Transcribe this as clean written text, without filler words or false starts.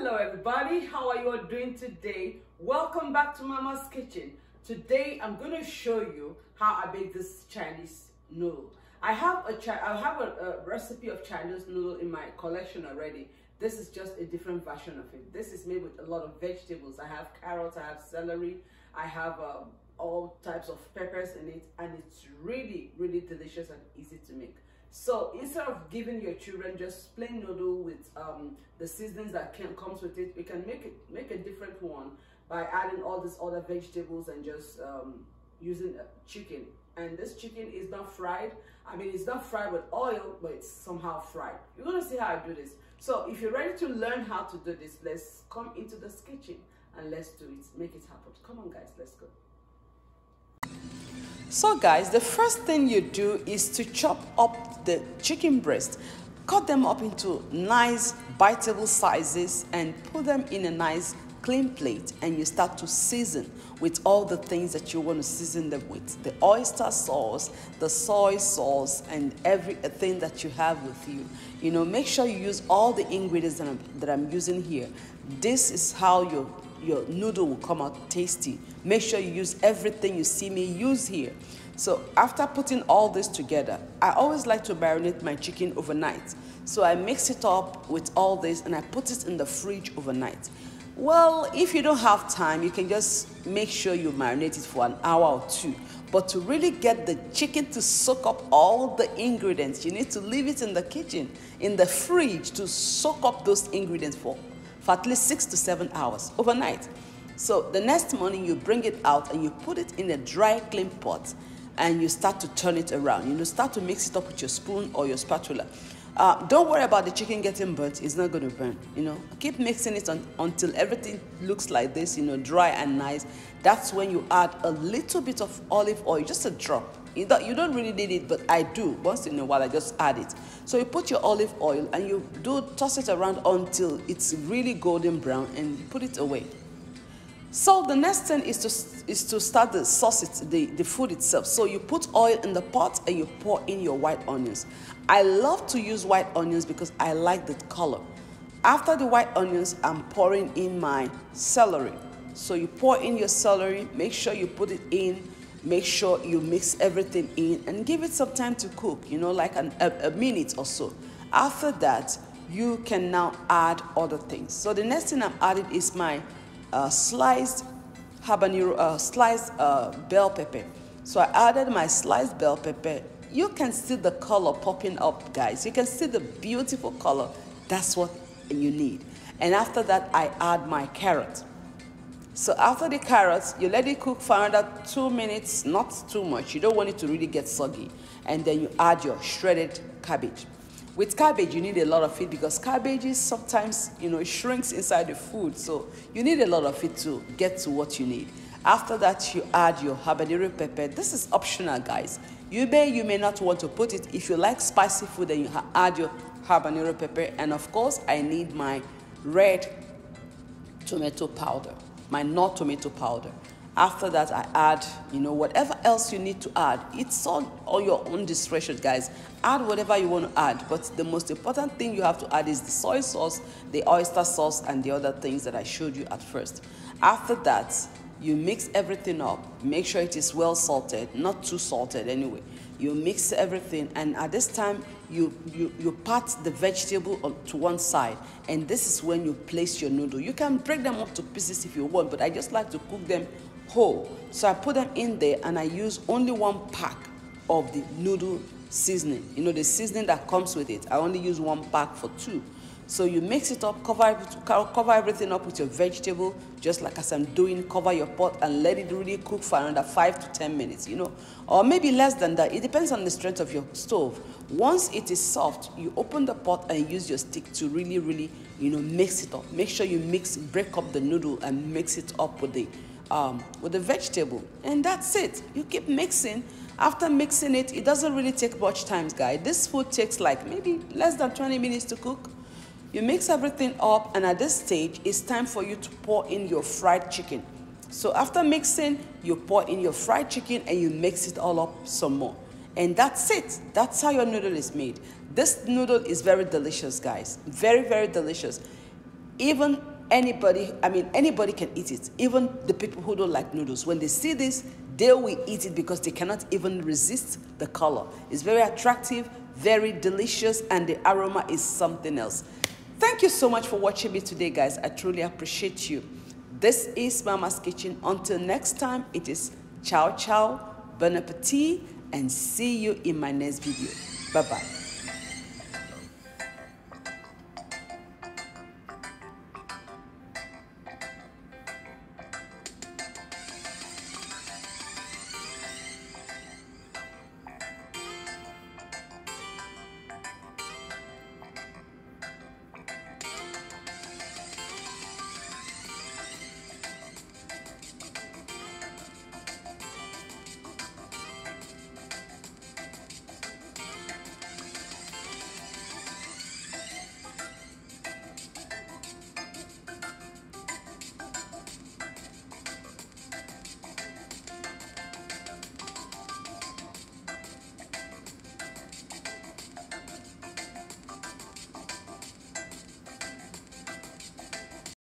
Hello everybody, how are you all doing today? Welcome back to Mama's Kitchen. Today I'm going to show you how I make this Chinese noodle. I have a recipe of Chinese noodle in my collection already. This is just a different version of it. This is made with a lot of vegetables. I have carrots, I have celery, I have all types of peppers in it, and it's really delicious and easy to make. So instead of giving your children just plain noodle with the seasonings that comes with it, we can make a different one by adding all these other vegetables and just using chicken. And this chicken is not fried. I mean, it's not fried with oil, but it's somehow fried. You're gonna see how I do this. So if you're ready to learn how to do this, let's come into this kitchen and let's do it. Make it happen. Come on, guys, let's go. So guys, the first thing you do is to chop up the chicken breast. Cut them up into nice biteable sizes and put them in a nice clean plate, and you start to season with all the things that you want to season them with. The oyster sauce, the soy sauce, and everything that you have with you. You know, make sure you use all the ingredients that I'm using here. This is how your noodle will come out tasty. Make sure you use everything you see me use here. So after putting all this together, I always like to marinate my chicken overnight. So I mix it up with all this and I put it in the fridge overnight. Well, if you don't have time, you can just make sure you marinate it for an hour or two. But to really get the chicken to soak up all the ingredients, you need to leave it in the kitchen, in the fridge, to soak up those ingredients for at least 6 to 7 hours overnight. So the next morning you bring it out and you put it in a dry clean pot and you start to turn it around. You know, start to mix it up with your spoon or your spatula. Don't worry about the chicken getting burnt. It's not going to burn. You know, keep mixing it until everything looks like this, you know, dry and nice. That's when you add a little bit of olive oil, just a drop. You don't really need it, but I do. Once in a while, I just add it. So you put your olive oil and you toss it around until it's really golden brown and you put it away. So the next thing is to start the sauce, the food itself. So you put oil in the pot and you pour in your white onions. I love to use white onions because I like the color. After the white onions, I'm pouring in my celery. So you pour in your celery, make sure you put it in. Make sure you mix everything in and give it some time to cook, you know, like a minute or so. After that, you can now add other things. So the next thing I'm adding is my sliced habanero, bell pepper. So I added my sliced bell pepper. You can see the color popping up, guys. You can see the beautiful color. That's what you need. And after that, I add my carrot. So after the carrots, you let it cook for another 2 minutes, not too much. You don't want it to really get soggy. And then you add your shredded cabbage. With cabbage, you need a lot of it because cabbages sometimes, you know, it shrinks inside the food. So you need a lot of it to get to what you need. After that, you add your habanero pepper. This is optional, guys. You may not want to put it. If you like spicy food, then you add your habanero pepper. And of course, I need my red tomato powder. My Knorr tomato powder. After that, I add, you know, whatever else you need to add. It's all your own discretion, guys. Add whatever you want to add, but the most important thing you have to add is the soy sauce, the oyster sauce, and the other things that I showed you at first. After that, you mix everything up. Make sure it is well salted, not too salted anyway. You mix everything, and at this time, you pat the vegetable to one side, and this is when you place your noodle. You can break them up to pieces if you want, but I just like to cook them whole. So I put them in there, and I use only 1 pack of the noodle seasoning. You know, the seasoning that comes with it. I only use 1 pack for 2. So you mix it up, cover everything up with your vegetable, just like as I'm doing. Cover your pot and let it really cook for another 5 to 10 minutes, you know, or maybe less than that. It depends on the strength of your stove. Once it is soft, you open the pot and use your stick to really, you know, mix it up. Make sure you break up the noodle and mix it up with the vegetable, and that's it. You keep mixing. After mixing it, it doesn't really take much time, guys. This food takes like maybe less than 20 minutes to cook. You mix everything up, and at this stage, it's time for you to pour in your fried chicken. So after mixing, you pour in your fried chicken and you mix it all up some more. And that's it. That's how your noodle is made. This noodle is very delicious, guys. Very delicious. Even anybody can eat it. Even the people who don't like noodles, when they see this, they will eat it because they cannot even resist the color. It's very attractive, very delicious, and the aroma is something else. Thank you so much for watching me today, guys. I truly appreciate you. This is Mama's Kitchen. Until next time, it is ciao ciao, bon appetit, and see you in my next video. Bye-bye.